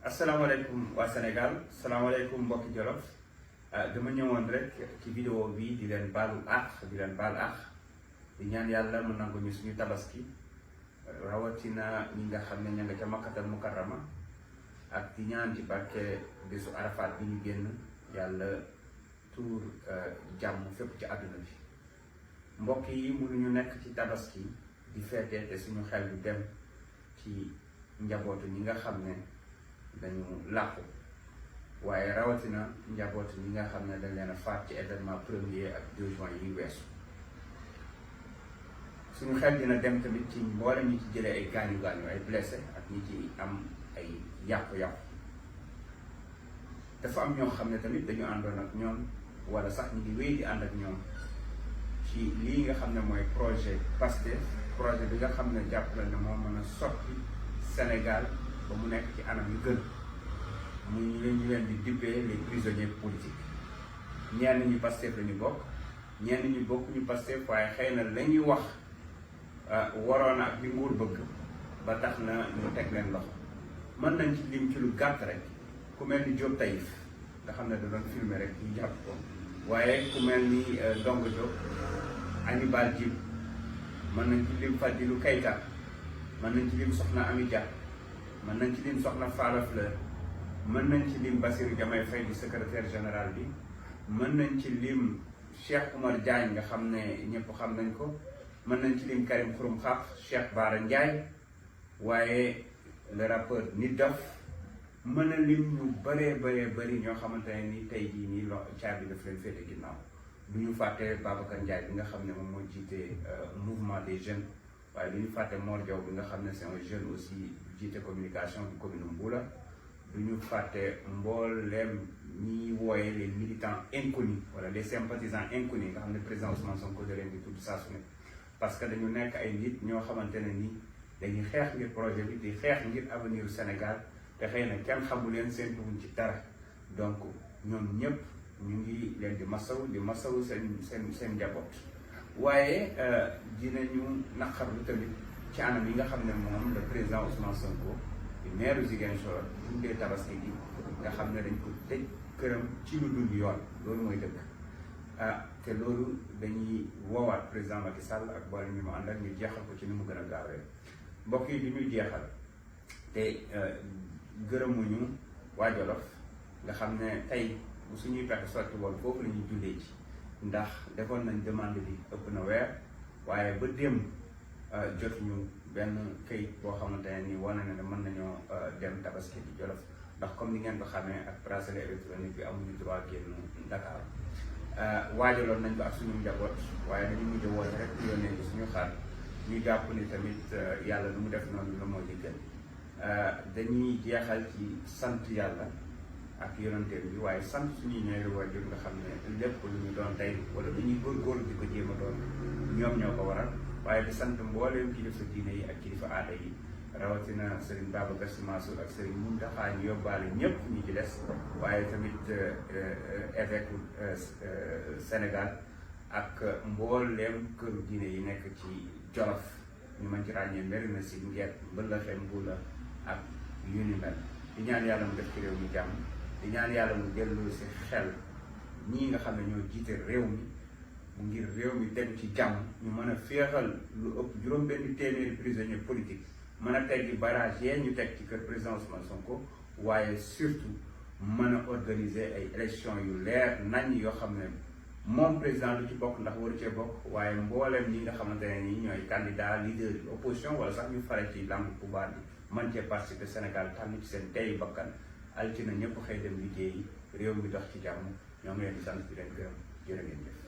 asalaamaaleykum waa Sénégal salaamaaleykum mbokki Jolof dama ñëwoon rek ci vidéo bi di leen baalu àq di leen baal àq di ñaan yàlla mu nangu ñu suñu tabaski rawatina ñi nga xam ne ña nga ca Makkatal Mukarrama ak di ñaan ci barke bésu Arafat bi ñu génn yàlla tuur jàmm fépp ci àdduna bi mbokk yi mënuñu nekk ci tabaski di feete te suñu xel du dem ci njabootu ñi nga xam ne dañu làqu waaye rawatina njabootu ñi nga xam ne dañ leen a faat ci événement 1er ak 2 juin yi weesu suñu xel dina dem tamit ci mboolem ñi ci jëlee ay gaañu gaañu ay blessé ak ñi ci am ay yàqu-yàqu dafa am ñoo xam ne tamit dañu àndoon ak ñoom wala sax ñu ngi wéy di ànd ak ñoom ci lii nga xam ne mooy projet Pastef projet bi nga xam ne jàpp la ne moo mën a soppi Sénégal ba mu nekk ci anam yu gën muy ñu leen di dippee les prisonniers politiques ñenn ñi Pastef la ñu bokk ñenn ñi bokkuñu Pastef waaye xëy na la ñuy wax waroon ak li nguur bëgg ba tax na ñu teg leen loxo mën nañ ci lim ci lu gàtt rek ku mel ni Diop Taïf nga xam ne da doon filmer rek ñu jàpp ko waaye ku mel ni Ndongo Diop Hannibal Djim mën nañ ci lim Fadilou Keita mën nañ ci lim Soxna Ami Dia mën nañ ci lim Soxna Falla Fleur mën nañ ci lim Bassirou Diomaye Faye di secrétaire général bi mën nañ ci lim Cheikh Oumar Diagne nga xam ne ñëpp xam nañ ko mën nañ ci lim Karim Xurum Xaq Cheikh Bara Ndiaye waaye le rappeur Nit Doff mën a lim ñu bëree ñoo xamante ne ni tey jii nii caabi daf leen féete ginnaaw du ñu fàtte Babacar Ndiaye bi nga xam ne moom moo jiite mouvement des jeunes waaye du ñu fàtte Mor Diaw bi nga xam ne c'est un jeune aussi jiite communication du commune Mboula du ñu fàtte mbooleem ñi wooye les militants inconnus wala les sympathisants inconnus nga xam ne président Ousmane Sonko da leen di tudd saa su ne parce que dañu nekk ay nit ñoo xamante ne ni dañuy xeex ngir projet bi di xeex ngir avenir du Sénégal te xëy na kenn xamu leen seen dugub ci dara donc ñoom ñëpp ñu ngi leen di masawu seen njaboot waaye dinañu naqarlu tamit ci anam yi nga xam ne moom le président Ousmane Sonko di maire Ziguinchor dundee tabaski gi nga xam ne dañ ko tëj këram ci lu dul yoon loolu mooy dëgg te loolu dañuy woowaat président Macky Sall ak boole ñu mu àndal ñu jeexal ko ci ni mu gën a gaawee mbokk yi di ñuy jeexal te gërëmuñu waa Jolof nga xam ne tey bu suñuy pexe sotti woon foofu la ñuy jullee ci ndax defoon nañ demande bi ëpp na weer waaye ba démb jotuñu benn këyit boo xamante ne nii wane na ne mën nañoo dem tabaski di Jolof ndax comme ni ngeen ko xamee ak bracelet électronique bi amuñu droit génn Dakar waajaloon nañ ko ak suñu njaboot waaye dañu mujj woote rek yónnee ci suñu xaar ñu jàpp ni tamit yàlla lu mu def noonu la moo di gën dañuy jeexal ci sant yàlla ak yonanteem bi waaye sant suñuy ñaari waajur nga xam ne lépp lu ñu doon tey wala lu ñuy góorgóorlu di ko jéem a doon ñoom ñoo ko waral waaye di sant mbooleem kilifa diine yi ak kilifa aada yi rawatina Serigne Babacar Sy Mansour ak Serigne Mountakha ñu yóbbaale ñëpp ñi ci des waaye tamit évêque Sénégal ak mbooleem këru diine yi nekk ci Jolof ñu mën ci ràññee Mérina Sy Nguer Mbëlëxe Mbula ak yu ni mel di ñaan yàlla mu def ci réew mi jàmm di ñaan yàlla mu dellu si xel ñii nga xam ne ñoo jiite réew mi ngir réew mi tegu ci jàmm ñu mën a féexal lu ëpp juróom-benn téeméeri prisonnier politique mën a teggi barrage yee ñu teg ci kër président Ousmane Sonko waaye surtout mën a organiser ay élections yu leer nañ yoo xam ne moom président du ci bokk ndax waru cee bokk waaye mbooleem ñi nga xamante ne nii ñooy candidat leader yi opposition wala sax ñu fare ci langue pouvoir bi man cee participer Sénégal tànn ci seen teyu bakkan altine ñëpp xëy dem liggéeyi réew mi dox ci jàmm ñoo ngi leen di sant di leen gërëm jërë ngeen jëf